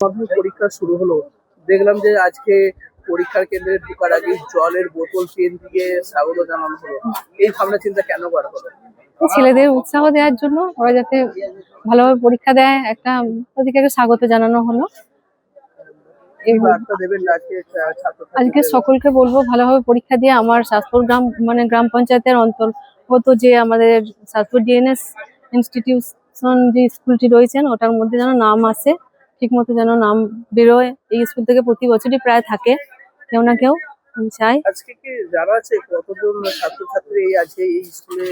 মাধ্যমিক পরীক্ষা শুরু হলো, দেখলাম যে আজকে পরীক্ষার কেন্দ্রে ঢোকার আগে জলের বোতল পেন দিয়ে স্বাগত জানানো হলো। এই ভাবনা চিন্তা কেন করা হলো? ছেলেদের উৎসাহ দেওয়ার জন্য, ওরা যাতে ভালোভাবে পরীক্ষা দেয়, ওদেরকে একটা স্বাগত জানানো হলো। এই বার্তা দেবেন আজকে আজকে ছাত্রছাত্রীদের? সকলকে বলবো ভালোভাবে পরীক্ষা দিয়ে আমার শাসপুর গ্রাম গ্রাম পঞ্চায়েতের অন্তর্গত যে আমাদের শাসপুর ডিএনএস ইনস্টিটিউশন যে স্কুলটি রয়েছেন ওটার মধ্যে যেন নাম আসে, ঠিক মতো যেন নাম বেরোয়। এই স্কুল থেকে প্রতি বছরই প্রায় থাকে কেউ না কেউ, আমি চাই। আজকে কি জানা আছে কতজন ছাত্রছাত্রী আছে এই স্কুলে?